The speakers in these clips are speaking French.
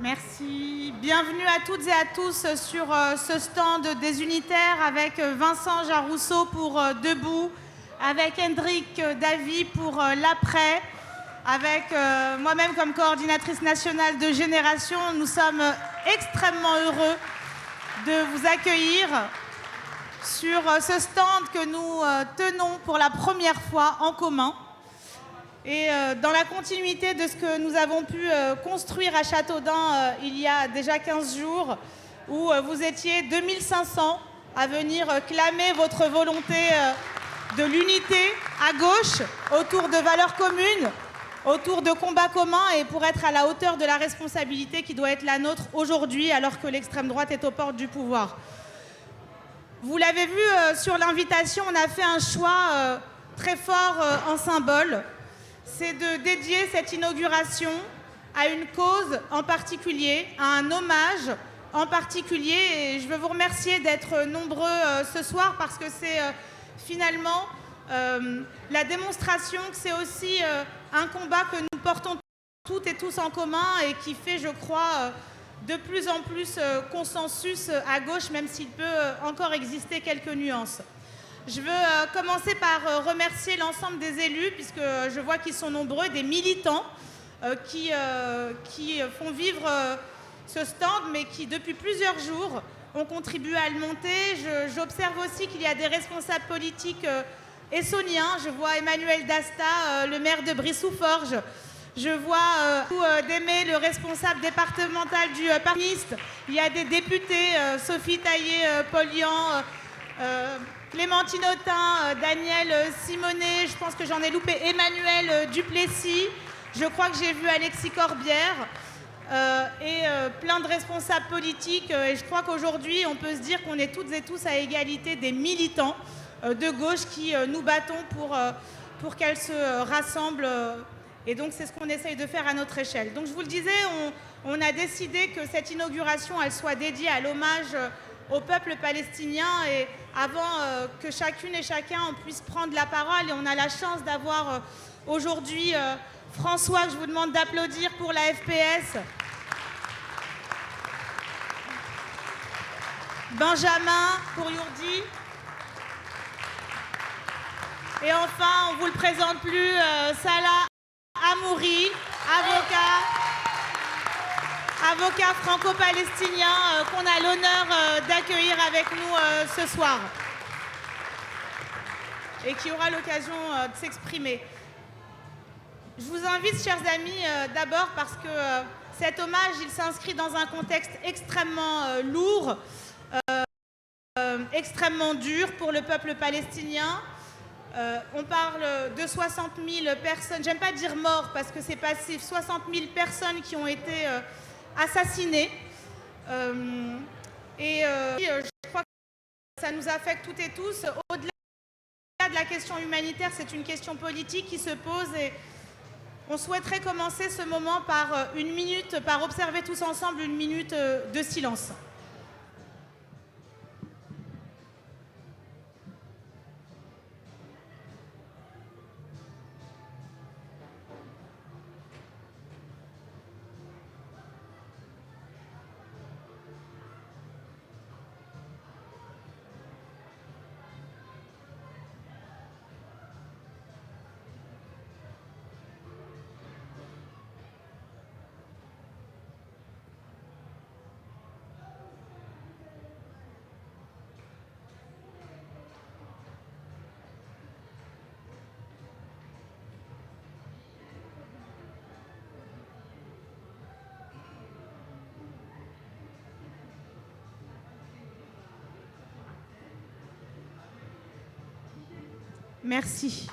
Merci. Bienvenue à toutes et à tous sur ce stand des unitaires avec Vincent Jarousseau pour Debout, avec Hendrik Davy pour l'après, avec moi-même comme coordinatrice nationale de Génération. Nous sommes extrêmement heureux de vous accueillir sur ce stand que nous tenons pour la première fois en commun. Et dans la continuité de ce que nous avons pu construire à Châteaudun il y a déjà 15 jours, où vous étiez 2500 à venir clamer votre volonté de l'unité à gauche, autour de valeurs communes, autour de combats communs, et pour être à la hauteur de la responsabilité qui doit être la nôtre aujourd'hui, alors que l'extrême droite est aux portes du pouvoir. Vous l'avez vu sur l'invitation, on a fait un choix très fort en symbole. C'est de dédier cette inauguration à une cause en particulier, à un hommage en particulier. Et je veux vous remercier d'être nombreux ce soir parce que c'est finalement la démonstration que c'est aussi un combat que nous portons toutes et tous en commun et qui fait, je crois, de plus en plus consensus à gauche, même s'il peut encore exister quelques nuances. Je veux commencer par remercier l'ensemble des élus, puisque je vois qu'ils sont nombreux, des militants qui font vivre ce stand, mais qui, depuis plusieurs jours, ont contribué à le monter. J'observe aussi qu'il y a des responsables politiques essonniens. Je vois Emmanuel Dasta, le maire de Brissou-Forges. Je vois d'Aimé, le responsable départemental du Parti communiste. Il y a des députés, Sophie Taillé-Polian, Clémentine Autain, Daniel Simonet, je pense que j'en ai loupé, Emmanuel Duplessis, je crois que j'ai vu Alexis Corbière et plein de responsables politiques. Et je crois qu'aujourd'hui, on peut se dire qu'on est toutes et tous à égalité des militants de gauche qui nous battons pour qu'elles se rassemblent. Et donc, c'est ce qu'on essaye de faire à notre échelle. Donc, je vous le disais, on a décidé que cette inauguration, elle soit dédiée à l'hommage au peuple palestinien, et avant que chacune et chacun on puisse prendre la parole, et on a la chance d'avoir aujourd'hui François, que je vous demande d'applaudir pour la FPS, Benjamin pour Yourdi, et enfin, on ne vous le présente plus, Salah Amouri, avocat franco-palestinien qu'on a l'honneur d'accueillir avec nous ce soir et qui aura l'occasion de s'exprimer. Je vous invite, chers amis, d'abord parce que cet hommage, il s'inscrit dans un contexte extrêmement lourd, extrêmement dur pour le peuple palestinien. On parle de 60 000 personnes, j'aime pas dire morts parce que c'est passif, 60 000 personnes qui ont été assassinés. Je crois que ça nous affecte toutes et tous. Au-delà de la question humanitaire, c'est une question politique qui se pose, et on souhaiterait commencer ce moment par par observer tous ensemble une minute de silence. Merci.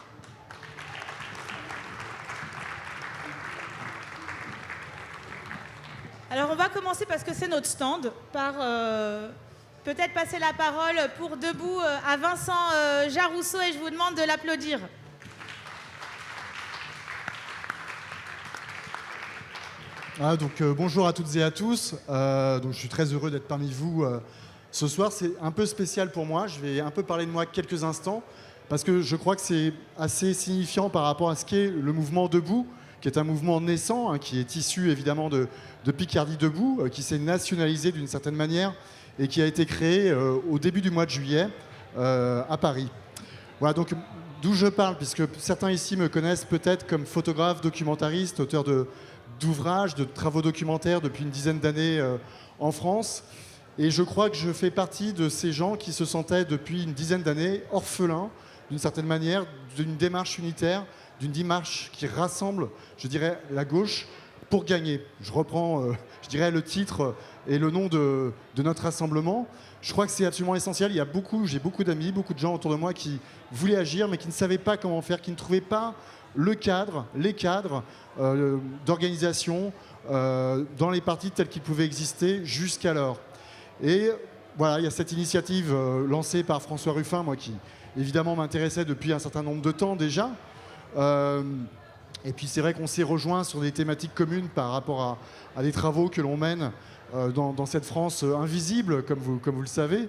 Alors on va commencer, parce que c'est notre stand, par peut-être passer la parole pour Debout à Vincent Jarousseau, et je vous demande de l'applaudir. Bonjour à toutes et à tous. Je suis très heureux d'être parmi vous ce soir. C'est un peu spécial pour moi. Je vais un peu parler de moi quelques instants, parce que je crois que c'est assez signifiant par rapport à ce qu'est le mouvement Debout, qui est un mouvement naissant, hein, qui est issu évidemment de Picardie Debout, qui s'est nationalisé d'une certaine manière et qui a été créé au début du mois de juillet à Paris. Voilà, donc d'où je parle, puisque certains ici me connaissent peut-être comme photographe, documentariste, auteur d'ouvrages, de travaux documentaires depuis une dizaine d'années en France. Et je crois que je fais partie de ces gens qui se sentaient depuis une dizaine d'années orphelins, d'une certaine manière, d'une démarche unitaire, d'une démarche qui rassemble, je dirais, la gauche pour gagner. Je reprends, je dirais, le titre et le nom de notre rassemblement. Je crois que c'est absolument essentiel. J'ai beaucoup d'amis, beaucoup de gens autour de moi qui voulaient agir, mais qui ne savaient pas comment faire, qui ne trouvaient pas les cadres d'organisation dans les partis tels qu'ils pouvaient exister jusqu'alors. Et voilà, il y a cette initiative lancée par François Ruffin, moi qui évidemment m'intéressait depuis un certain nombre de temps déjà. Et puis c'est vrai qu'on s'est rejoint sur des thématiques communes par rapport à des travaux que l'on mène dans cette France invisible, comme vous le savez.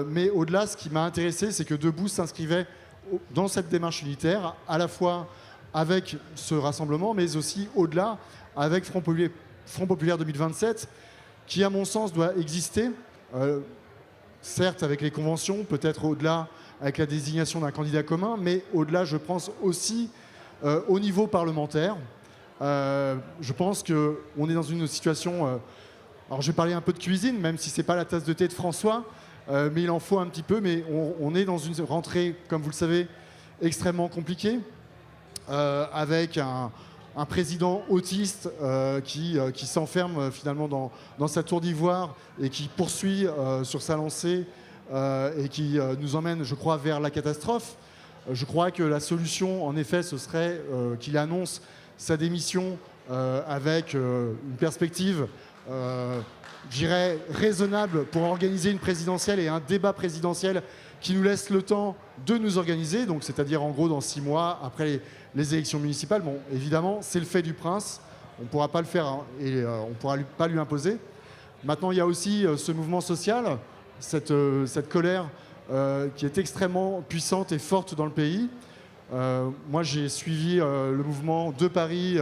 Mais au-delà, ce qui m'a intéressé, c'est que Debout s'inscrivait dans cette démarche unitaire, à la fois avec ce rassemblement, mais aussi au-delà, avec Front Populaire 2027, qui, à mon sens, doit exister, certes avec les conventions, peut-être au-delà avec la désignation d'un candidat commun, mais au-delà, je pense aussi au niveau parlementaire. Je pense qu'on est dans une situation... alors, je vais parler un peu de cuisine, même si ce n'est pas la tasse de thé de François, mais il en faut un petit peu. Mais on est dans une rentrée, comme vous le savez, extrêmement compliquée, avec un président autiste qui s'enferme finalement dans sa tour d'ivoire et qui poursuit sur sa lancée et qui nous emmène, je crois, vers la catastrophe. Je crois que la solution, en effet, ce serait qu'il annonce sa démission avec une perspective, je dirais, raisonnable pour organiser une présidentielle et un débat présidentiel qui nous laisse le temps de nous organiser, donc c'est-à-dire en gros dans 6 mois après les élections municipales. Bon, évidemment, c'est le fait du prince, on ne pourra pas le faire hein, et on ne pourra pas lui imposer. Maintenant, il y a aussi ce mouvement social, cette colère qui est extrêmement puissante et forte dans le pays. Moi, j'ai suivi le mouvement de Paris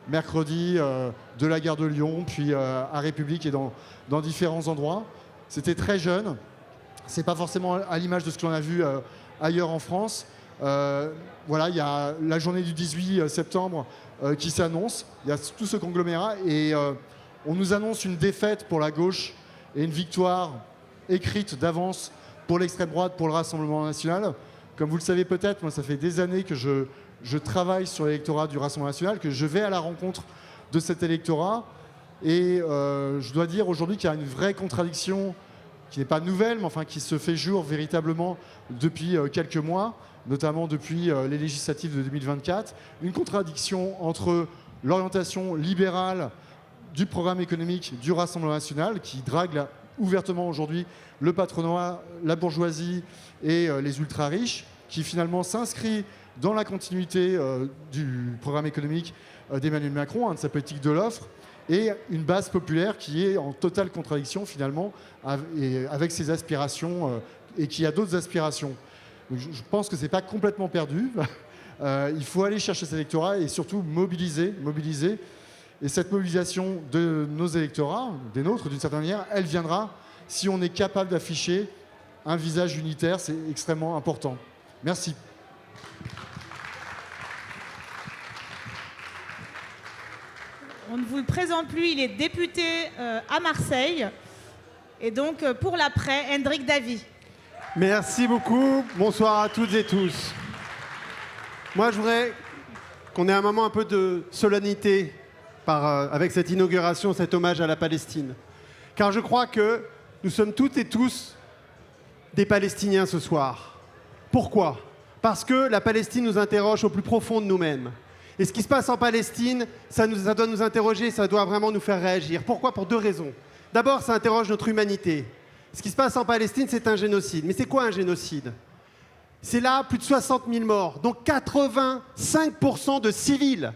mercredi, de la gare de Lyon, puis à République et dans différents endroits. C'était très jeune. C'est pas forcément à l'image de ce que l'on a vu ailleurs en France. Voilà, il y a la journée du 18 septembre qui s'annonce. Il y a tout ce conglomérat et on nous annonce une défaite pour la gauche et une victoire écrite d'avance pour l'extrême droite, pour le Rassemblement national. Comme vous le savez peut-être, moi ça fait des années que je travaille sur l'électorat du Rassemblement national, que je vais à la rencontre de cet électorat. Et je dois dire aujourd'hui qu'il y a une vraie contradiction qui n'est pas nouvelle, mais enfin qui se fait jour véritablement depuis quelques mois, notamment depuis les législatives de 2024. Une contradiction entre l'orientation libérale du programme économique du Rassemblement national, qui drague ouvertement aujourd'hui le patronat, la bourgeoisie et les ultra-riches, qui finalement s'inscrit dans la continuité du programme économique d'Emmanuel Macron, de sa politique de l'offre, et une base populaire qui est en totale contradiction finalement avec ses aspirations et qui a d'autres aspirations. Donc, je pense que ce n'est pas complètement perdu. Il faut aller chercher cet électorat et surtout mobiliser. Et cette mobilisation de nos électorats, des nôtres d'une certaine manière, elle viendra si on est capable d'afficher un visage unitaire. C'est extrêmement important. Merci. On ne vous le présente plus, il est député à Marseille. Et donc, pour l'après, Hendrik Davy. Merci beaucoup. Bonsoir à toutes et tous. Moi, je voudrais qu'on ait un moment un peu de solennité avec cette inauguration, cet hommage à la Palestine. Car je crois que nous sommes toutes et tous des Palestiniens ce soir. Pourquoi ? Parce que la Palestine nous interroge au plus profond de nous-mêmes. Et ce qui se passe en Palestine, ça doit nous interroger, ça doit vraiment nous faire réagir. Pourquoi ? Pour 2 raisons. D'abord, ça interroge notre humanité. Ce qui se passe en Palestine, c'est un génocide. Mais c'est quoi un génocide ? C'est là plus de 60 000 morts, donc 85% de civils.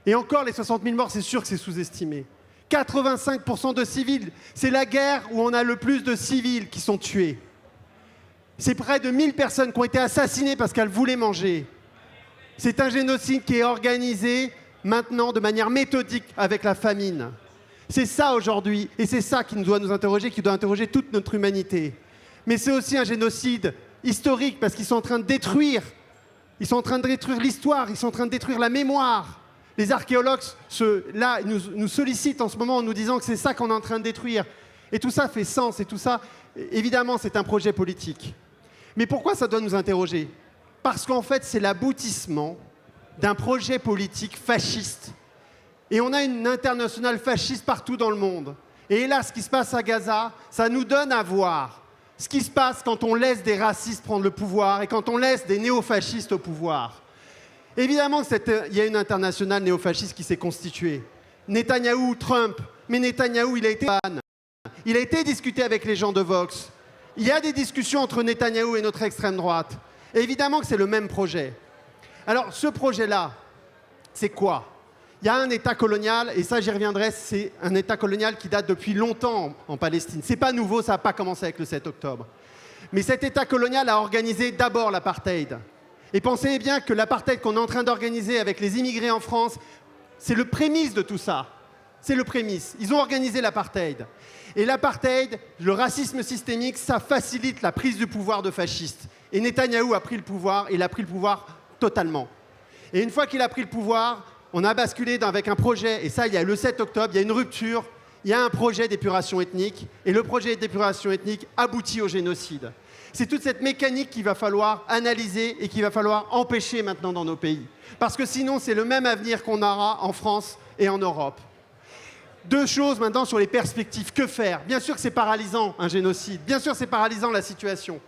Et encore, les 60 000 morts, c'est sûr que c'est sous-estimé. 85% de civils. C'est la guerre où on a le plus de civils qui sont tués. C'est près de 1000 personnes qui ont été assassinées parce qu'elles voulaient manger. C'est un génocide qui est organisé maintenant de manière méthodique avec la famine. C'est ça aujourd'hui, et c'est ça qui doit nous interroger, qui doit interroger toute notre humanité. Mais c'est aussi un génocide historique, parce qu'ils sont en train de détruire. Ils sont en train de détruire l'histoire, ils sont en train de détruire la mémoire. Les archéologues, nous sollicitent en ce moment en nous disant que c'est ça qu'on est en train de détruire. Et tout ça fait sens, et tout ça, évidemment, c'est un projet politique. Mais pourquoi ça doit nous interroger? Parce qu'en fait, c'est l'aboutissement d'un projet politique fasciste. Et on a une internationale fasciste partout dans le monde. Et là, ce qui se passe à Gaza, ça nous donne à voir ce qui se passe quand on laisse des racistes prendre le pouvoir et quand on laisse des néofascistes au pouvoir. Évidemment, il y a une internationale néofasciste qui s'est constituée. Netanyahou, Trump, mais Netanyahou, il a été discuté avec les gens de Vox. Il y a des discussions entre Netanyahou et notre extrême droite. Et évidemment que c'est le même projet. Alors, ce projet-là, c'est quoi? Il y a un État colonial, et ça j'y reviendrai, c'est un État colonial qui date depuis longtemps en Palestine. C'est pas nouveau, ça n'a pas commencé avec le 7 octobre. Mais cet État colonial a organisé d'abord l'apartheid. Et pensez bien que l'apartheid qu'on est en train d'organiser avec les immigrés en France, c'est le prémisse de tout ça. C'est le prémisse. Ils ont organisé l'apartheid. Et l'apartheid, le racisme systémique, ça facilite la prise du pouvoir de fascistes. Et Netanyahou a pris le pouvoir, et il a pris le pouvoir totalement. Et une fois qu'il a pris le pouvoir, on a basculé avec un projet, et ça, il y a le 7 octobre, il y a une rupture, il y a un projet d'épuration ethnique, et le projet d'épuration ethnique aboutit au génocide. C'est toute cette mécanique qu'il va falloir analyser et qu'il va falloir empêcher maintenant dans nos pays. Parce que sinon, c'est le même avenir qu'on aura en France et en Europe. Deux choses maintenant sur les perspectives. Que faire? Bien sûr que c'est paralysant, un génocide. Bien sûr, c'est paralysant, la situation.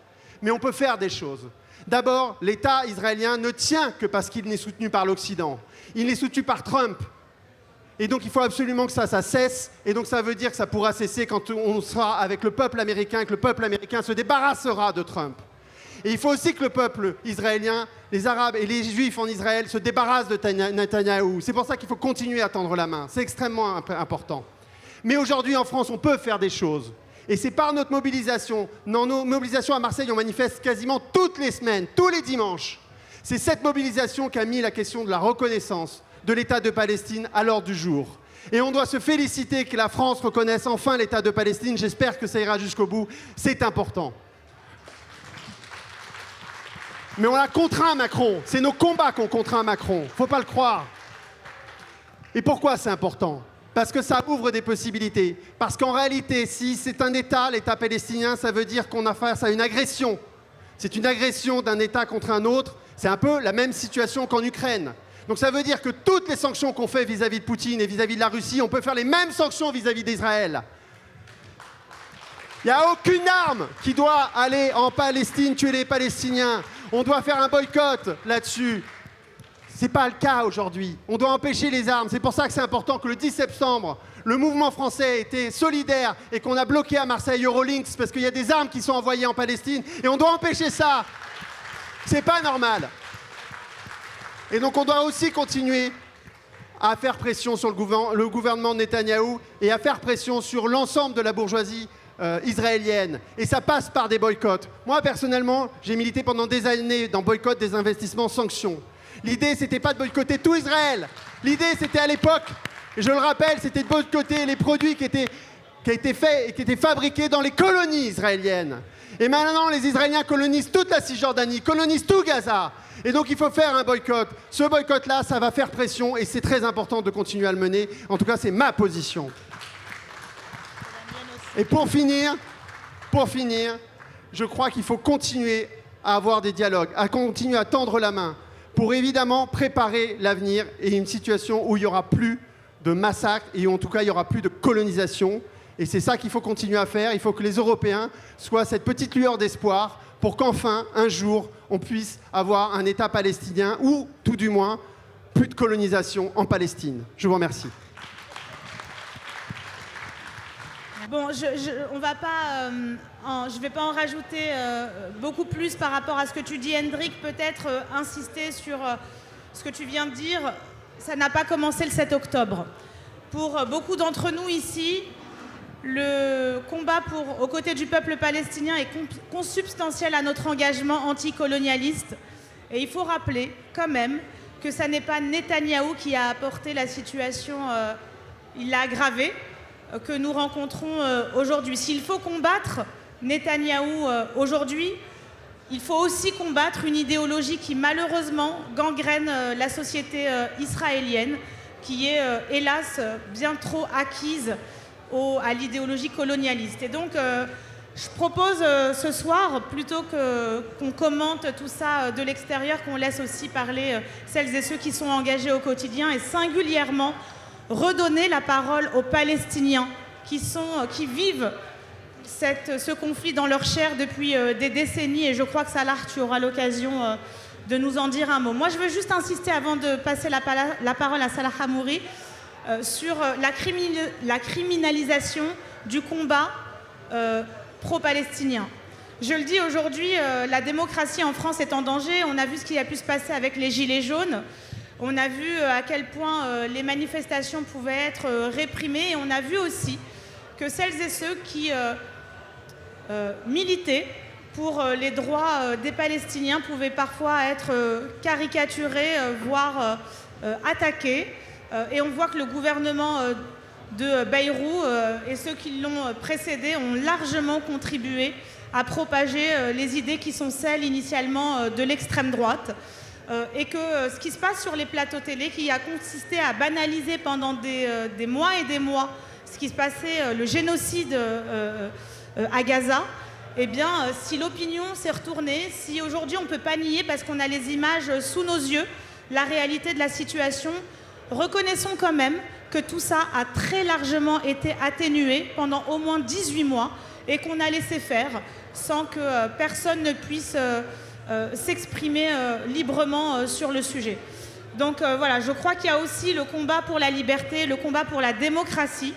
Mais on peut faire des choses. D'abord, l'État israélien ne tient que parce qu'il n'est soutenu par l'Occident. Il est soutenu par Trump. Et donc, il faut absolument que ça cesse. Et donc, ça veut dire que ça pourra cesser quand on sera avec le peuple américain et que le peuple américain se débarrassera de Trump. Et il faut aussi que le peuple israélien, les Arabes et les Juifs en Israël se débarrassent de Netanyahou. C'est pour ça qu'il faut continuer à tendre la main. C'est extrêmement important. Mais aujourd'hui, en France, on peut faire des choses. Et c'est par notre mobilisation. Dans nos mobilisations à Marseille, on manifeste quasiment toutes les semaines, tous les dimanches. C'est cette mobilisation qui a mis la question de la reconnaissance de l'État de Palestine à l'ordre du jour. Et on doit se féliciter que la France reconnaisse enfin l'État de Palestine. J'espère que ça ira jusqu'au bout. C'est important. Mais on a contraint Macron. C'est nos combats qu'on contraint Macron. Faut pas le croire. Et pourquoi c'est important? Parce que ça ouvre des possibilités. Parce qu'en réalité, si c'est un État, l'État palestinien, ça veut dire qu'on a face à une agression. C'est une agression d'un État contre un autre. C'est un peu la même situation qu'en Ukraine. Donc ça veut dire que toutes les sanctions qu'on fait vis-à-vis de Poutine et vis-à-vis de la Russie, on peut faire les mêmes sanctions vis-à-vis d'Israël. Il n'y a aucune arme qui doit aller en Palestine tuer les Palestiniens. On doit faire un boycott là-dessus. Ce n'est pas le cas aujourd'hui. On doit empêcher les armes. C'est pour ça que c'est important que le 10 septembre, le mouvement français était solidaire et qu'on a bloqué à Marseille Eurolinks parce qu'il y a des armes qui sont envoyées en Palestine et on doit empêcher ça. C'est pas normal. Et donc on doit aussi continuer à faire pression sur le gouvernement de Netanyahou et à faire pression sur l'ensemble de la bourgeoisie israélienne. Et ça passe par des boycotts. Moi, personnellement, j'ai milité pendant des années dans boycott des investissements sanctions. L'idée, c'était pas de boycotter tout Israël. L'idée, c'était à l'époque, et je le rappelle, c'était de boycotter les produits qui étaient faits et qui étaient fabriqués dans les colonies israéliennes. Et maintenant, les Israéliens colonisent toute la Cisjordanie, colonisent tout Gaza. Et donc, il faut faire un boycott. Ce boycott-là, ça va faire pression et c'est très important de continuer à le mener. En tout cas, c'est ma position. Et pour finir, je crois qu'il faut continuer à avoir des dialogues, à continuer à tendre la main pour évidemment préparer l'avenir et une situation où il n'y aura plus de massacres et où en tout cas il n'y aura plus de colonisation. Et c'est ça qu'il faut continuer à faire. Il faut que les Européens soient cette petite lueur d'espoir pour qu'enfin, un jour, on puisse avoir un État palestinien ou, tout du moins, plus de colonisation en Palestine. Je vous remercie. Bon, je vais pas en rajouter beaucoup plus par rapport à ce que tu dis, Hendrik. Peut-être insister sur ce que tu viens de dire. Ça n'a pas commencé le 7 octobre. Pour beaucoup d'entre nous ici, le combat aux côtés du peuple palestinien est consubstantiel à notre engagement anticolonialiste. Et il faut rappeler quand même que ça n'est pas Netanyahou qui a apporté la situation, il l'a aggravée, que nous rencontrons aujourd'hui. S'il faut combattre Netanyahou aujourd'hui, il faut aussi combattre une idéologie qui malheureusement gangrène la société israélienne, qui est hélas bien trop acquise à l'idéologie colonialiste. Et donc je propose ce soir, plutôt qu'on commente tout ça de l'extérieur, qu'on laisse aussi parler celles et ceux qui sont engagés au quotidien, et singulièrement redonner la parole aux Palestiniens qui vivent ce conflit dans leur chair depuis des décennies. Et je crois que Salah, tu auras l'occasion de nous en dire un mot. Moi, je veux juste insister, avant de passer la parole à Salah Hamouri, sur la criminalisation du combat pro-palestinien. Je le dis aujourd'hui, la démocratie en France est en danger. On a vu ce qui a pu se passer avec les Gilets jaunes. On a vu à quel point les manifestations pouvaient être réprimées. Et on a vu aussi que celles et ceux qui militaient pour les droits des Palestiniens pouvaient parfois être caricaturés, voire attaqués. Et on voit que le gouvernement de Bayrou et ceux qui l'ont précédé ont largement contribué à propager les idées qui sont celles initialement de l'extrême droite. Et que ce qui se passe sur les plateaux télé, qui a consisté à banaliser pendant des mois et des mois ce qui se passait, le génocide à Gaza, eh bien, si l'opinion s'est retournée, si aujourd'hui on ne peut pas nier, parce qu'on a les images sous nos yeux, la réalité de la situation, reconnaissons quand même que tout ça a très largement été atténué pendant au moins 18 mois et qu'on a laissé faire sans que personne ne puisse s'exprimer librement sur le sujet. Donc voilà, je crois qu'il y a aussi le combat pour la liberté, le combat pour la démocratie,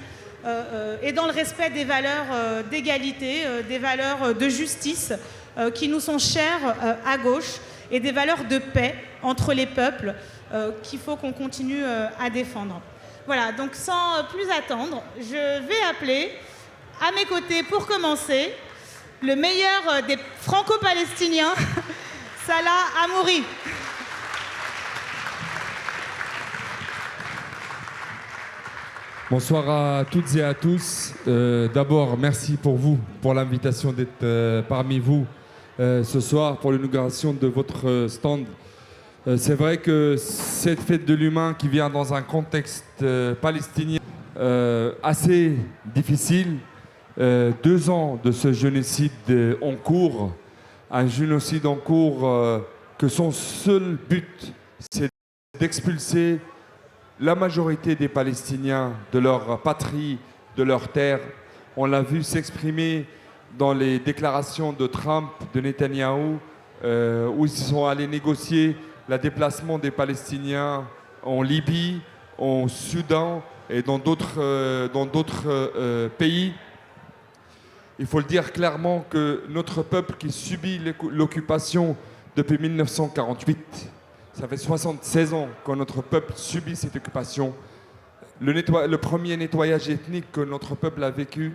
et dans le respect des valeurs d'égalité, des valeurs de justice qui nous sont chères à gauche, et des valeurs de paix entre les peuples qu'il faut qu'on continue à défendre. Voilà, donc sans plus attendre, je vais appeler à mes côtés, pour commencer, le meilleur des franco-palestiniens, Salah Hamouri. Bonsoir à toutes et à tous. D'abord, merci pour l'invitation d'être parmi vous ce soir pour l'inauguration de votre stand. C'est vrai que cette fête de l'humain qui vient dans un contexte palestinien assez difficile, 2 ans de ce génocide en cours, un génocide en cours que son seul but, c'est d'expulser la majorité des Palestiniens de leur patrie, de leur terre. On l'a vu s'exprimer dans les déclarations de Trump, de Netanyahou, où ils sont allés négocier le déplacement des Palestiniens en Libye, en Soudan et dans d'autres pays. Il faut le dire clairement que notre peuple qui subit l'occupation depuis 1948, ça fait 76 ans que notre peuple subit cette occupation. Le premier nettoyage ethnique que notre peuple a vécu,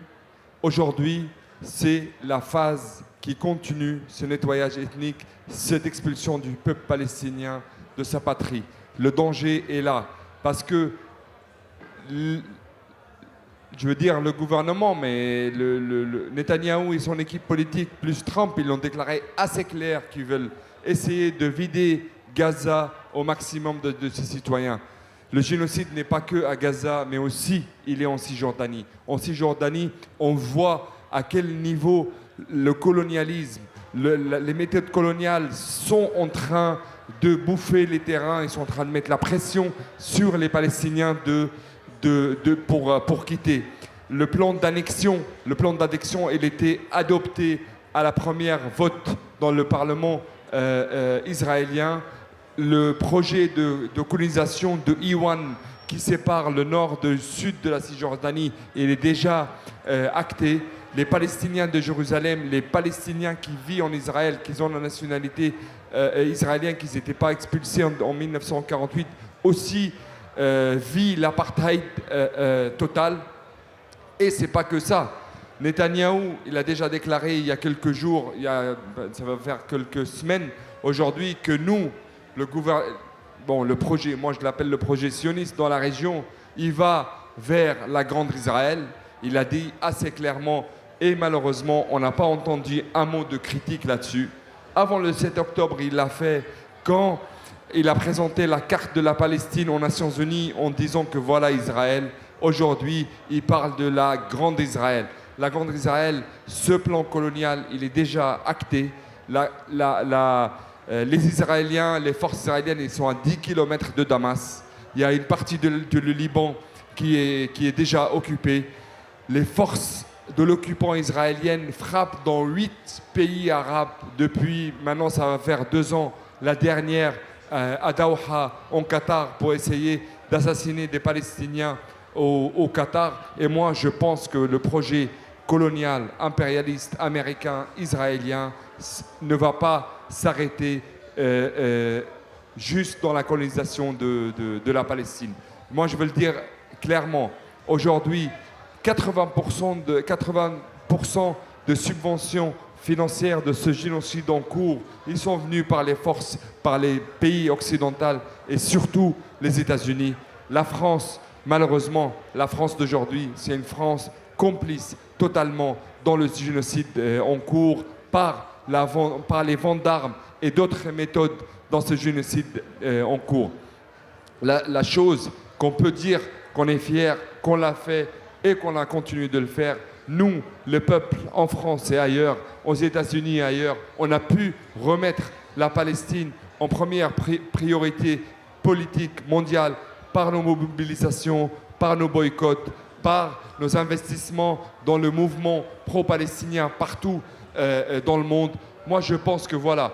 aujourd'hui, c'est la phase qui continue, ce nettoyage ethnique, cette expulsion du peuple palestinien de sa patrie. Le danger est là, parce que, je veux dire le gouvernement, mais le Netanyahou et son équipe politique, plus Trump, ils l'ont déclaré assez clair qu'ils veulent essayer de vider Gaza au maximum de ses citoyens. Le génocide n'est pas que à Gaza, mais aussi il est en Cisjordanie. En Cisjordanie, on voit à quel niveau le colonialisme, les méthodes coloniales sont en train de bouffer les terrains, ils sont en train de mettre la pression sur les Palestiniens pour quitter. Le plan d'annexion, il était adopté à la première vote dans le Parlement israélien. Le projet de colonisation de Iwan qui sépare le nord du sud de la Cisjordanie, il est déjà acté. Les Palestiniens de Jérusalem, les Palestiniens qui vivent en Israël, qui ont la nationalité israélienne, qui n'étaient pas expulsés en 1948, aussi vivent l'apartheid total. Et c'est pas que ça. Netanyahou, il a déjà déclaré il y a quelques jours, ça va faire quelques semaines aujourd'hui, que nous, bon, le projet, moi je l'appelle le projet sioniste dans la région, il va vers la grande Israël. Il a dit assez clairement, et malheureusement, on n'a pas entendu un mot de critique là-dessus. Avant le 7 octobre, il l'a fait quand il a présenté la carte de la Palestine aux Nations Unies en disant que voilà Israël. Aujourd'hui, il parle de la grande Israël. La grande Israël, ce plan colonial, il est déjà acté. Les Israéliens, les forces israéliennes, ils sont à 10 km de Damas. Il y a une partie du Liban qui est déjà occupée. Les forces de l'occupant israélien frappent dans 8 pays arabes depuis, maintenant ça va faire 2 ans, la dernière à Doha, en Qatar, pour essayer d'assassiner des Palestiniens au Qatar. Et moi, je pense que le projet colonial, impérialiste, américain, israélien ne va pas s'arrêter juste dans la colonisation de la Palestine. Moi, je veux le dire clairement. Aujourd'hui, 80% de subventions financières de ce génocide en cours, ils sont venus par les forces, par les pays occidentaux et surtout les États-Unis. La France, malheureusement, la France d'aujourd'hui, c'est une France complice totalement dans le génocide en cours par les ventes d'armes et d'autres méthodes dans ce génocide en cours. La chose qu'on peut dire qu'on est fier, qu'on l'a fait et qu'on a continué de le faire, nous, le peuple en France et ailleurs, aux États-Unis et ailleurs, on a pu remettre la Palestine en première priorité politique mondiale par nos mobilisations, par nos boycotts, par nos investissements dans le mouvement pro-palestinien partout dans le monde. Moi, je pense que voilà,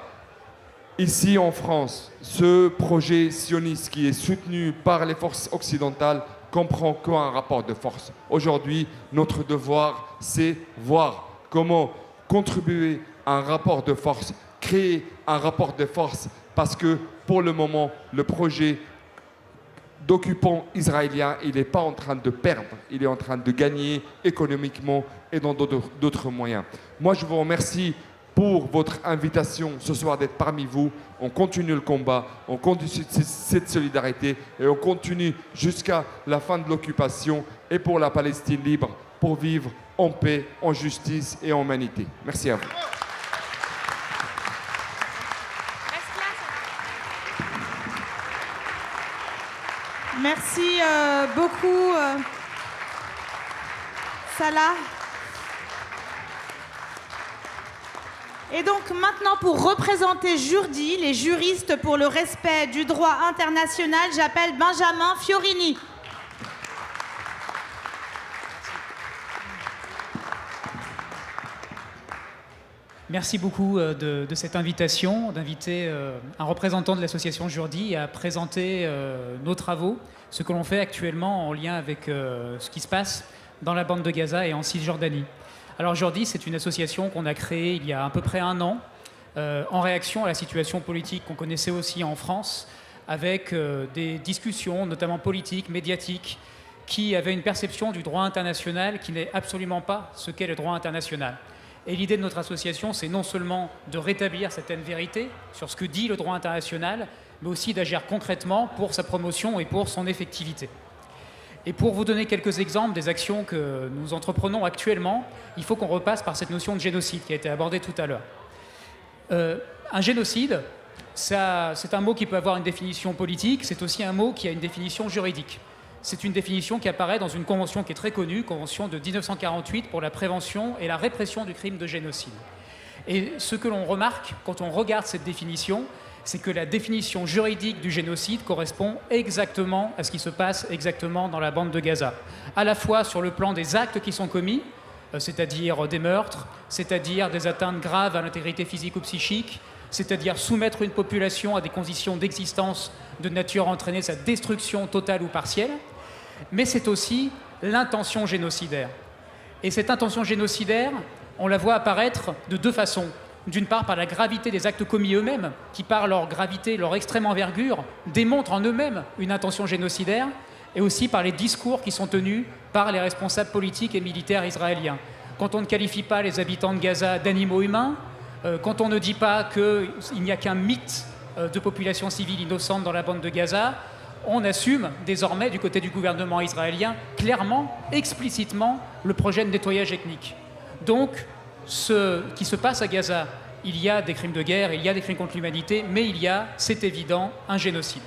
ici en France, ce projet sioniste qui est soutenu par les forces occidentales comprend qu'un rapport de force. Aujourd'hui, notre devoir, c'est voir comment contribuer à un rapport de force, créer un rapport de force, parce que pour le moment, le projet d'occupant israélien, il n'est pas en train de perdre, il est en train de gagner économiquement et dans d'autres moyens. Moi, je vous remercie pour votre invitation ce soir d'être parmi vous. On continue le combat, on continue cette solidarité et on continue jusqu'à la fin de l'occupation et pour la Palestine libre, pour vivre en paix, en justice et en humanité. Merci à vous. Merci beaucoup, Salah. Et donc maintenant, pour représenter Jurdi, les juristes pour le respect du droit international, j'appelle Benjamin Fiorini. Merci beaucoup de cette invitation, d'inviter un représentant de l'association Jurdi à présenter nos travaux, ce que l'on fait actuellement en lien avec ce qui se passe dans la bande de Gaza et en Cisjordanie. Alors Jurdi, c'est une association qu'on a créée il y a à peu près 1 an, en réaction à la situation politique qu'on connaissait aussi en France, avec des discussions, notamment politiques, médiatiques, qui avaient une perception du droit international qui n'est absolument pas ce qu'est le droit international. Et l'idée de notre association, c'est non seulement de rétablir certaines vérités sur ce que dit le droit international, mais aussi d'agir concrètement pour sa promotion et pour son effectivité. Et pour vous donner quelques exemples des actions que nous entreprenons actuellement, il faut qu'on repasse par cette notion de génocide qui a été abordée tout à l'heure. Un génocide, c'est un mot qui peut avoir une définition politique, c'est aussi un mot qui a une définition juridique. C'est une définition qui apparaît dans une convention qui est très connue, convention de 1948 pour la prévention et la répression du crime de génocide. Et ce que l'on remarque quand on regarde cette définition, c'est que la définition juridique du génocide correspond exactement à ce qui se passe exactement dans la bande de Gaza. À la fois sur le plan des actes qui sont commis, c'est-à-dire des meurtres, c'est-à-dire des atteintes graves à l'intégrité physique ou psychique, c'est-à-dire soumettre une population à des conditions d'existence de nature à entraîner sa destruction totale ou partielle, mais c'est aussi l'intention génocidaire. Et cette intention génocidaire, on la voit apparaître de 2 façons. D'une part, par la gravité des actes commis eux-mêmes, qui par leur gravité, leur extrême envergure, démontrent en eux-mêmes une intention génocidaire, et aussi par les discours qui sont tenus par les responsables politiques et militaires israéliens. Quand on ne qualifie pas les habitants de Gaza d'animaux humains, quand on ne dit pas qu'il n'y a qu'un mythe de populations civiles innocentes dans la bande de Gaza, on assume désormais du côté du gouvernement israélien clairement, explicitement, le projet de nettoyage ethnique. Donc, ce qui se passe à Gaza, il y a des crimes de guerre, il y a des crimes contre l'humanité, mais il y a, c'est évident, un génocide.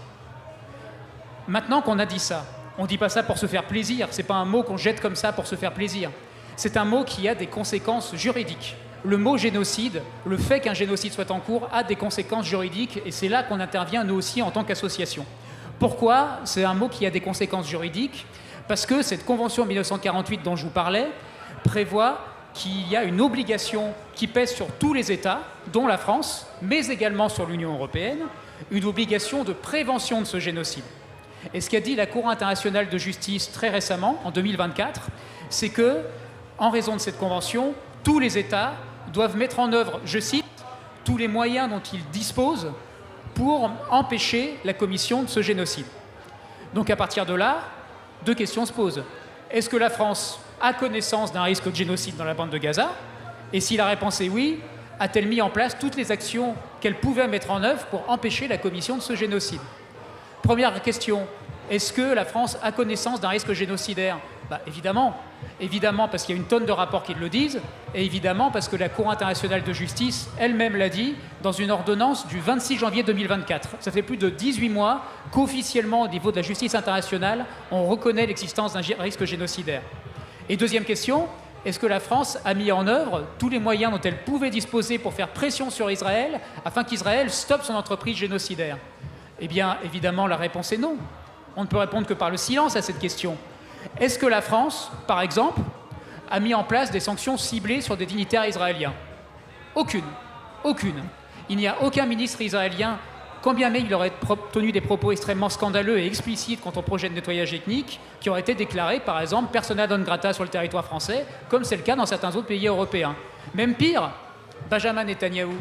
Maintenant qu'on a dit ça, on ne dit pas ça pour se faire plaisir, ce n'est pas un mot qu'on jette comme ça pour se faire plaisir. C'est un mot qui a des conséquences juridiques. Le mot génocide, le fait qu'un génocide soit en cours, a des conséquences juridiques, et c'est là qu'on intervient nous aussi en tant qu'association. Pourquoi c'est un mot qui a des conséquences juridiques? Parce que cette convention 1948 dont je vous parlais prévoit qu'il y a une obligation qui pèse sur tous les États, dont la France, mais également sur l'Union européenne, une obligation de prévention de ce génocide. Et ce qu'a dit la Cour internationale de justice très récemment, en 2024, c'est que, en raison de cette convention, tous les États doivent mettre en œuvre, je cite, tous les moyens dont ils disposent pour empêcher la commission de ce génocide. Donc à partir de là, deux questions se posent. Est-ce que la France a connaissance d'un risque de génocide dans la bande de Gaza? Et si la réponse est oui, a-t-elle mis en place toutes les actions qu'elle pouvait mettre en œuvre pour empêcher la commission de ce génocide? Première question, est-ce que la France a connaissance d'un risque génocidaire? Évidemment. Évidemment parce qu'il y a une tonne de rapports qui le disent, et évidemment parce que la Cour internationale de justice elle-même l'a dit dans une ordonnance du 26 janvier 2024. Ça fait plus de 18 mois qu'officiellement, au niveau de la justice internationale, on reconnaît l'existence d'un risque génocidaire. Et deuxième question, est-ce que la France a mis en œuvre tous les moyens dont elle pouvait disposer pour faire pression sur Israël afin qu'Israël stoppe son entreprise génocidaire? Eh bien, évidemment, la réponse est non. On ne peut répondre que par le silence à cette question. Est-ce que la France, par exemple, a mis en place des sanctions ciblées sur des dignitaires israéliens? Aucune. Aucune. Il n'y a aucun ministre israélien, quand bien même il aurait tenu des propos extrêmement scandaleux et explicites quant au projet de nettoyage ethnique, qui aurait été déclaré, par exemple, persona non grata sur le territoire français, comme c'est le cas dans certains autres pays européens. Même pire, Benjamin Netanyahou,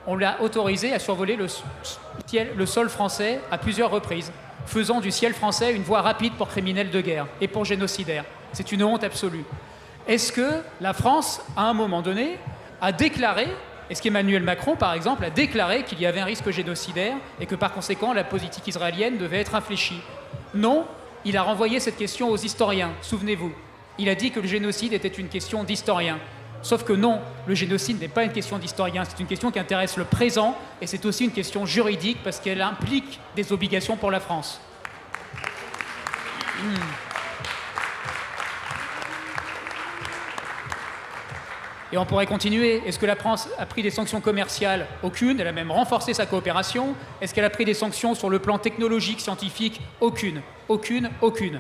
on l'a autorisé à survoler le sol français à plusieurs reprises, faisant du ciel français une voie rapide pour criminels de guerre et pour génocidaires. C'est une honte absolue. Est-ce que la France, à un moment donné, a déclaré, est-ce qu'Emmanuel Macron, par exemple, a déclaré qu'il y avait un risque génocidaire et que, par conséquent, la politique israélienne devait être infléchie? Non, il a renvoyé cette question aux historiens, souvenez-vous. Il a dit que le génocide était une question d'historiens. Sauf que non, le génocide n'est pas une question d'historien, c'est une question qui intéresse le présent et c'est aussi une question juridique parce qu'elle implique des obligations pour la France. Et on pourrait continuer. Est-ce que la France a pris des sanctions commerciales? Aucune. Elle a même renforcé sa coopération. Est-ce qu'elle a pris des sanctions sur le plan technologique, scientifique? Aucune. Aucune. Aucune.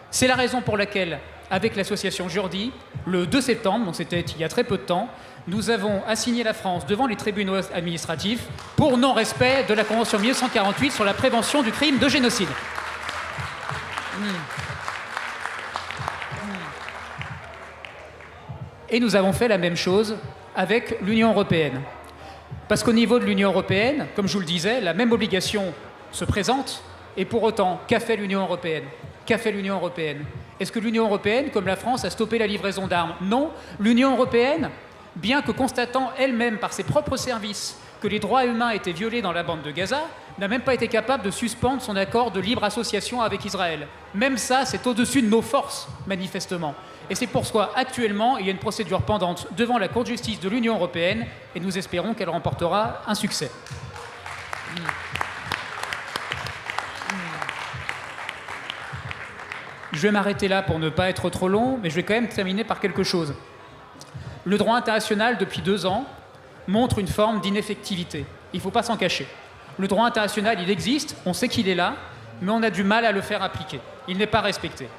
C'est la raison pour laquelle, avec l'association Jourdi, le 2 septembre, donc c'était il y a très peu de temps, nous avons assigné la France devant les tribunaux administratifs pour non-respect de la Convention 1948 sur la prévention du crime de génocide. Et nous avons fait la même chose avec l'Union européenne. Parce qu'au niveau de l'Union européenne, comme je vous le disais, la même obligation se présente, et pour autant, qu'a fait l'Union européenne? Qu'a fait l'Union européenne? Est-ce que l'Union européenne, comme la France, a stoppé la livraison d'armes? Non. L'Union européenne, bien que constatant elle-même par ses propres services que les droits humains étaient violés dans la bande de Gaza, n'a même pas été capable de suspendre son accord de libre association avec Israël. Même ça, c'est au-dessus de nos forces, manifestement. Et c'est pourquoi, actuellement, il y a une procédure pendante devant la Cour de justice de l'Union européenne, et nous espérons qu'elle remportera un succès. Je vais m'arrêter là pour ne pas être trop long, mais je vais quand même terminer par quelque chose. Le droit international, depuis 2 ans, montre une forme d'ineffectivité. Il ne faut pas s'en cacher. Le droit international, il existe, on sait qu'il est là, mais on a du mal à le faire appliquer. Il n'est pas respecté.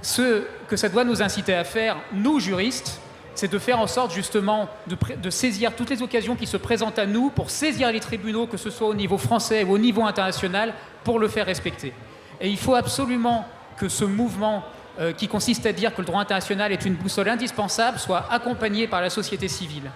Ce que ça doit nous inciter à faire, nous, juristes, c'est de faire en sorte justement de saisir toutes les occasions qui se présentent à nous pour saisir les tribunaux, que ce soit au niveau français ou au niveau international, pour le faire respecter. Et il faut absolument que ce mouvement qui consiste à dire que le droit international est une boussole indispensable soit accompagné par la société civile.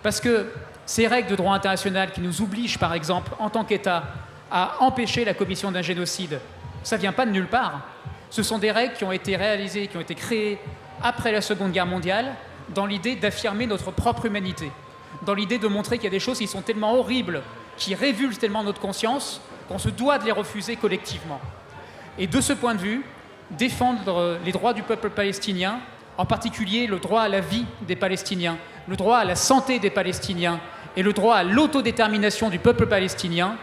Parce que ces règles de droit international qui nous obligent, par exemple, en tant qu'État, à empêcher la commission d'un génocide, ça ne vient pas de nulle part. Ce sont des règles qui ont été réalisées, qui ont été créées après la Seconde Guerre mondiale, dans l'idée d'affirmer notre propre humanité, dans l'idée de montrer qu'il y a des choses qui sont tellement horribles qui révulsent tellement notre conscience qu'on se doit de les refuser collectivement. Et de ce point de vue, défendre les droits du peuple palestinien, en particulier le droit à la vie des Palestiniens, le droit à la santé des Palestiniens et le droit à l'autodétermination du peuple palestinien,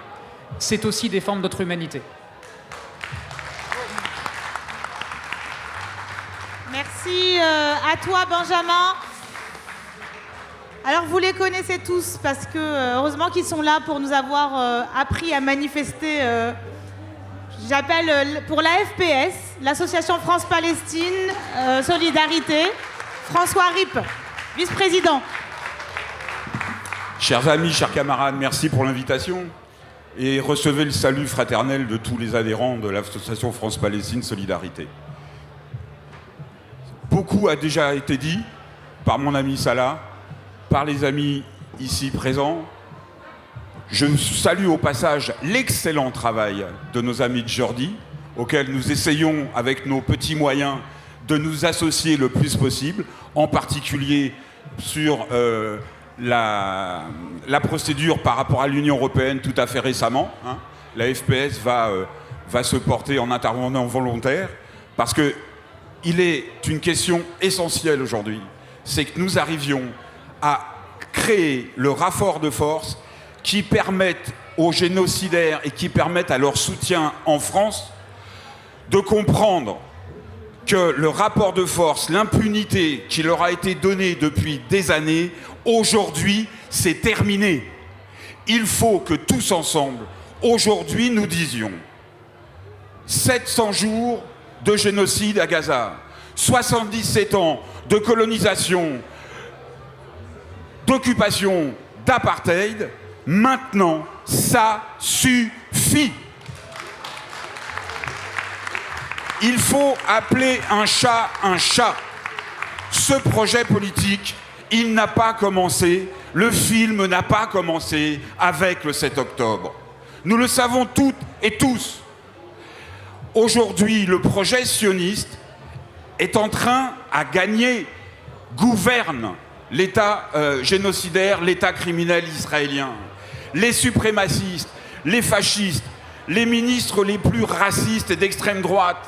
c'est aussi défendre notre humanité. Merci à toi, Benjamin. Alors, vous les connaissez tous parce que, heureusement qu'ils sont là pour nous avoir appris à manifester. J'appelle pour la FPS, l'Association France-Palestine Solidarité, François Ripp, vice-président. Chers amis, chers camarades, merci pour l'invitation et recevez le salut fraternel de tous les adhérents de l'Association France-Palestine Solidarité. Beaucoup a déjà été dit par mon ami Salah, par les amis ici présents. Je salue au passage l'excellent travail de nos amis de Jordi, auxquels nous essayons, avec nos petits moyens, de nous associer le plus possible, en particulier sur la procédure par rapport à l'Union européenne tout à fait récemment. La FPS va se porter en intervenant volontaire, parce qu'il est une question essentielle aujourd'hui, c'est que nous arrivions à créer le rapport de force qui permettent aux génocidaires et qui permettent à leur soutien en France de comprendre que le rapport de force, l'impunité qui leur a été donnée depuis des années, aujourd'hui, c'est terminé. Il faut que tous ensemble, aujourd'hui, nous disions 700 jours de génocide à Gaza, 77 ans de colonisation, d'occupation, d'apartheid. Maintenant, ça suffit. Il faut appeler un chat un chat. Ce projet politique, il n'a pas commencé, le film n'a pas commencé avec le 7 octobre. Nous le savons toutes et tous. Aujourd'hui, le projet sioniste est en train à gagner, gouverne l'État génocidaire, l'État criminel israélien. Les suprémacistes, les fascistes, les ministres les plus racistes et d'extrême droite,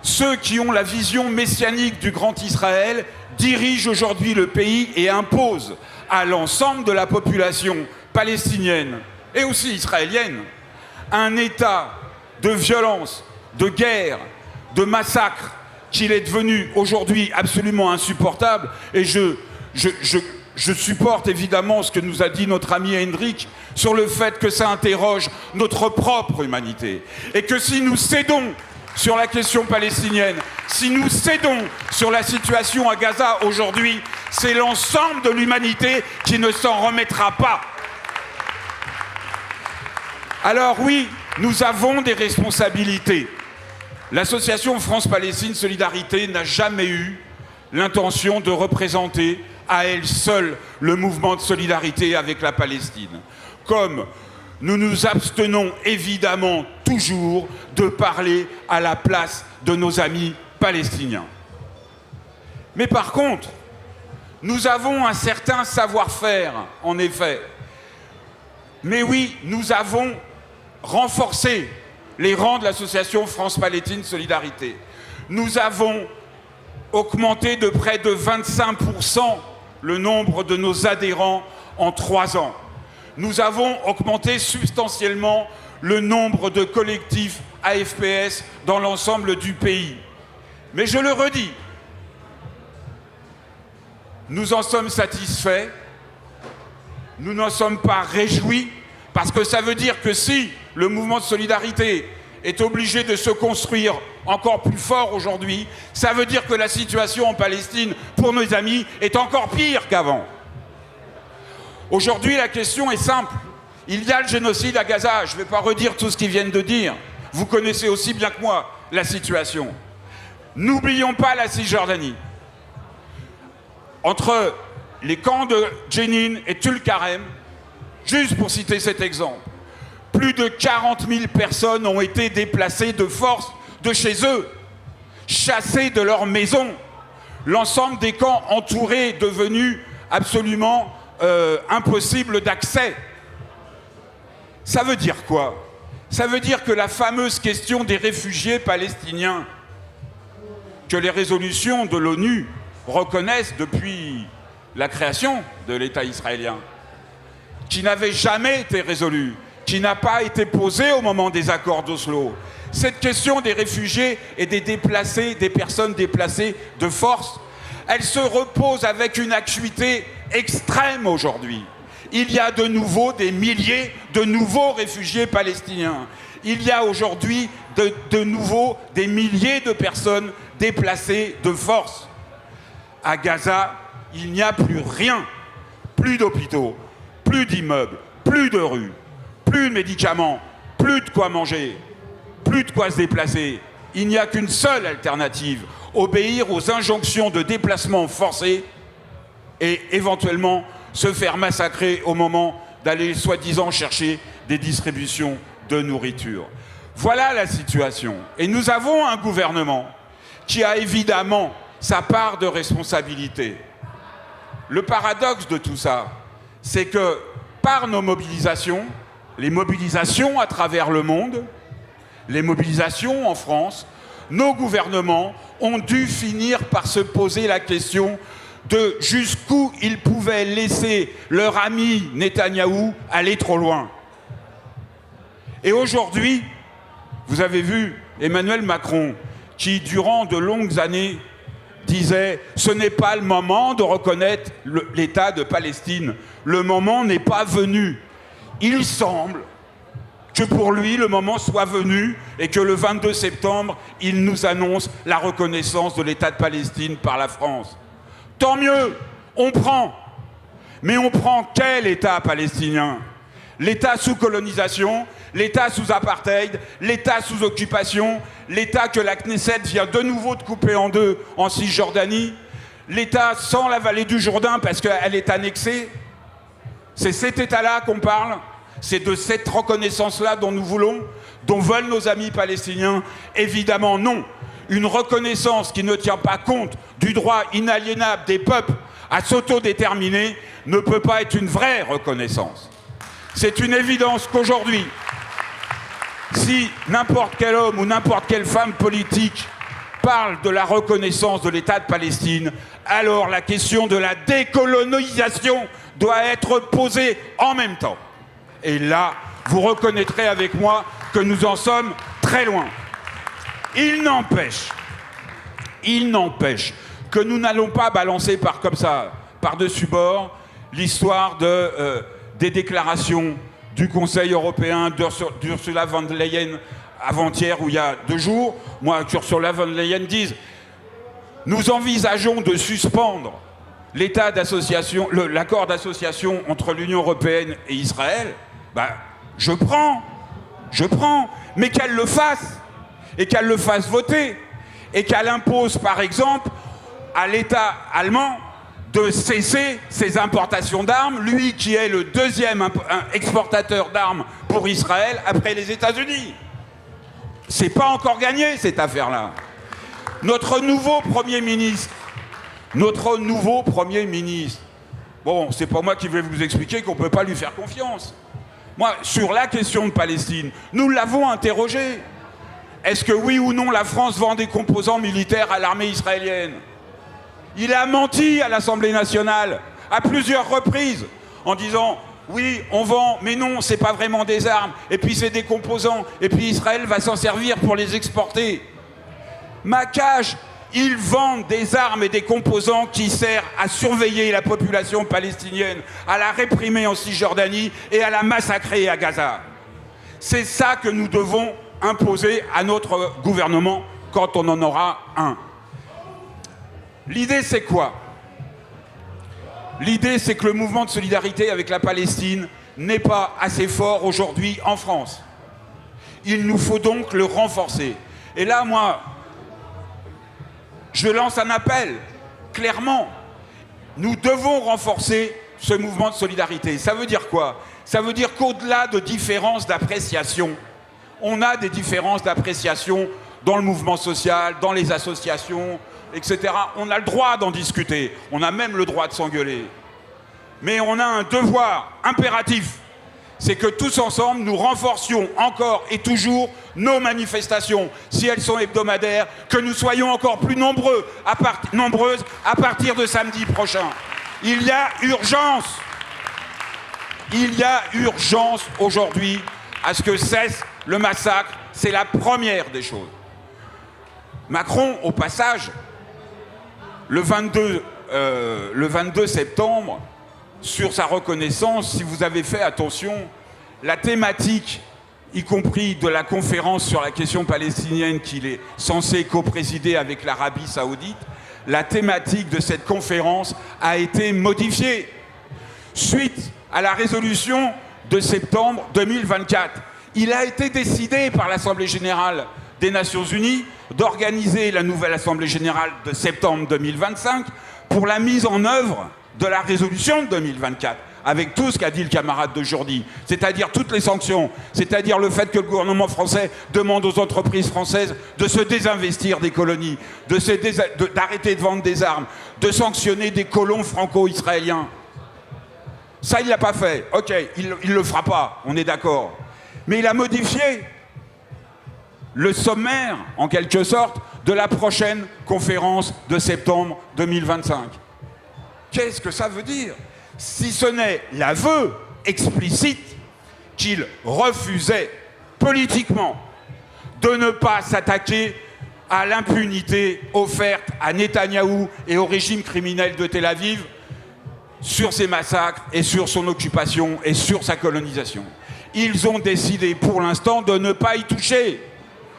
ceux qui ont la vision messianique du grand Israël, dirigent aujourd'hui le pays et imposent à l'ensemble de la population palestinienne et aussi israélienne un état de violence, de guerre, de massacre qu'il est devenu aujourd'hui absolument insupportable. Et je supporte évidemment ce que nous a dit notre ami Hendrik sur le fait que ça interroge notre propre humanité. Et que si nous cédons sur la question palestinienne, si nous cédons sur la situation à Gaza aujourd'hui, c'est l'ensemble de l'humanité qui ne s'en remettra pas. Alors oui, nous avons des responsabilités. L'association France-Palestine Solidarité n'a jamais eu l'intention de représenter à elle seule le mouvement de solidarité avec la Palestine. Comme nous nous abstenons évidemment toujours de parler à la place de nos amis palestiniens. Mais par contre, nous avons un certain savoir-faire, en effet. Mais oui, nous avons renforcé les rangs de l'association France-Palestine Solidarité. Nous avons augmenté de près de 25% le nombre de nos adhérents en 3 ans. Nous avons augmenté substantiellement le nombre de collectifs AFPS dans l'ensemble du pays. Mais je le redis, nous en sommes satisfaits, nous n'en sommes pas réjouis, parce que ça veut dire que si le mouvement de solidarité est obligé de se construire encore plus fort aujourd'hui, ça veut dire que la situation en Palestine, pour nos amis, est encore pire qu'avant. Aujourd'hui, la question est simple. Il y a le génocide à Gaza. Je ne vais pas redire tout ce qu'ils viennent de dire. Vous connaissez aussi bien que moi la situation. N'oublions pas la Cisjordanie. Entre les camps de Jenin et Tulkarem, juste pour citer cet exemple, plus de 40 000 personnes ont été déplacées de force de chez eux, chassées de leur maison. L'ensemble des camps entourés est devenu absolument impossible d'accès. Ça veut dire quoi? Ça veut dire que la fameuse question des réfugiés palestiniens, que les résolutions de l'ONU reconnaissent depuis la création de l'État israélien, qui n'avait jamais été résolue, qui n'a pas été posée au moment des accords d'Oslo. Cette question des réfugiés et des déplacés, des personnes déplacées de force, elle se repose avec une acuité extrême aujourd'hui. Il y a de nouveau des milliers de nouveaux réfugiés palestiniens. Il y a aujourd'hui de nouveau des milliers de personnes déplacées de force. À Gaza, il n'y a plus rien, plus d'hôpitaux, plus d'immeubles, plus de rues, plus de médicaments, plus de quoi manger, plus de quoi se déplacer. Il n'y a qu'une seule alternative, obéir aux injonctions de déplacement forcé et éventuellement se faire massacrer au moment d'aller soi-disant chercher des distributions de nourriture. Voilà la situation. Et nous avons un gouvernement qui a évidemment sa part de responsabilité. Le paradoxe de tout ça, c'est que par nos mobilisations, les mobilisations à travers le monde, les mobilisations en France, nos gouvernements ont dû finir par se poser la question de jusqu'où ils pouvaient laisser leur ami Netanyahou aller trop loin. Et aujourd'hui, vous avez vu Emmanuel Macron, qui durant de longues années disait « ce n'est pas le moment de reconnaître l'État de Palestine, le moment n'est pas venu ». Il semble que pour lui, le moment soit venu et que le 22 septembre, il nous annonce la reconnaissance de l'État de Palestine par la France. Tant mieux, on prend. Mais on prend quel État palestinien? L'État sous colonisation, l'État sous apartheid, l'État sous occupation, l'État que la Knesset vient de nouveau de couper en deux en Cisjordanie, l'État sans la vallée du Jourdain parce qu'elle est annexée. C'est cet État-là qu'on parle, c'est de cette reconnaissance-là dont nous voulons, dont veulent nos amis palestiniens. Évidemment non. Une reconnaissance qui ne tient pas compte du droit inaliénable des peuples à s'autodéterminer ne peut pas être une vraie reconnaissance. C'est une évidence qu'aujourd'hui, si n'importe quel homme ou n'importe quelle femme politique parle de la reconnaissance de l'État de Palestine, alors la question de la décolonisation doit être posée en même temps. Et là, vous reconnaîtrez avec moi que nous en sommes très loin. Il n'empêche que nous n'allons pas balancer comme ça, par-dessus bord, l'histoire des déclarations du Conseil européen d'Ursula von der Leyen avant-hier ou il y a 2 jours. Moi, Ursula von der Leyen dit « Nous envisageons de suspendre l'accord d'association entre l'Union européenne et Israël. » Ben, je prends, mais qu'elle le fasse. Et qu'elle le fasse voter, et qu'elle impose, par exemple, à l'État allemand de cesser ses importations d'armes, lui qui est le 2e exportateur d'armes pour Israël après les États-Unis. C'est pas encore gagné, cette affaire-là. Notre nouveau Premier ministre, bon, c'est pas moi qui vais vous expliquer qu'on peut pas lui faire confiance. Moi, sur la question de Palestine, nous l'avons interrogé. Est-ce que oui ou non la France vend des composants militaires à l'armée israélienne? Il a menti à l'Assemblée nationale à plusieurs reprises en disant oui, on vend, mais non, c'est pas vraiment des armes, et puis c'est des composants, et puis Israël va s'en servir pour les exporter. Macage, ils vendent des armes et des composants qui servent à surveiller la population palestinienne, à la réprimer en Cisjordanie et à la massacrer à Gaza. C'est ça que nous devons imposer à notre gouvernement quand on en aura un. L'idée, c'est quoi? L'idée, c'est que le mouvement de solidarité avec la Palestine n'est pas assez fort aujourd'hui en France. Il nous faut donc le renforcer. Et là, moi, je lance un appel, clairement. Nous devons renforcer ce mouvement de solidarité. Ça veut dire quoi? Ça veut dire qu'au-delà de différences d'appréciation, on a des différences d'appréciation dans le mouvement social, dans les associations, etc. On a le droit d'en discuter. On a même le droit de s'engueuler. Mais on a un devoir impératif, c'est que tous ensemble, nous renforcions encore et toujours nos manifestations, si elles sont hebdomadaires, que nous soyons encore plus nombreuses à partir de samedi prochain. Il y a urgence aujourd'hui à ce que cesse le massacre. C'est la première des choses. Macron, au passage, le 22 septembre, sur sa reconnaissance, si vous avez fait attention, la thématique, y compris de la conférence sur la question palestinienne qu'il est censé co-présider avec l'Arabie Saoudite, la thématique de cette conférence a été modifiée suite à la résolution de septembre 2024. Il a été décidé par l'Assemblée générale des Nations Unies d'organiser la nouvelle Assemblée générale de septembre 2025 pour la mise en œuvre de la résolution de 2024, avec tout ce qu'a dit le camarade de Jourdi, c'est-à-dire toutes les sanctions, c'est-à-dire le fait que le gouvernement français demande aux entreprises françaises de se désinvestir des colonies, d'arrêter de vendre des armes, de sanctionner des colons franco-israéliens. Ça, il ne l'a pas fait. Ok, il ne le fera pas, on est d'accord. Mais il a modifié le sommaire, en quelque sorte, de la prochaine conférence de septembre 2025. Qu'est-ce que ça veut dire? Si ce n'est l'aveu explicite qu'il refusait politiquement de ne pas s'attaquer à l'impunité offerte à Netanyahou et au régime criminel de Tel Aviv sur ces massacres et sur son occupation et sur sa colonisation. Ils ont décidé pour l'instant de ne pas y toucher,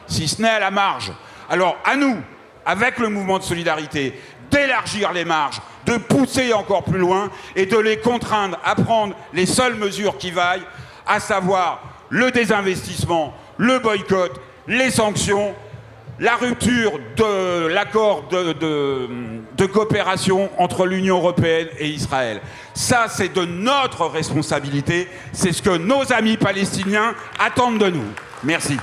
si ce n'est à la marge. Alors à nous, avec le mouvement de solidarité, d'élargir les marges, de pousser encore plus loin et de les contraindre à prendre les seules mesures qui vaillent, à savoir le désinvestissement, le boycott, les sanctions, la rupture de l'accord de coopération entre l'Union européenne et Israël. Ça, c'est de notre responsabilité. C'est ce que nos amis palestiniens attendent de nous. Merci.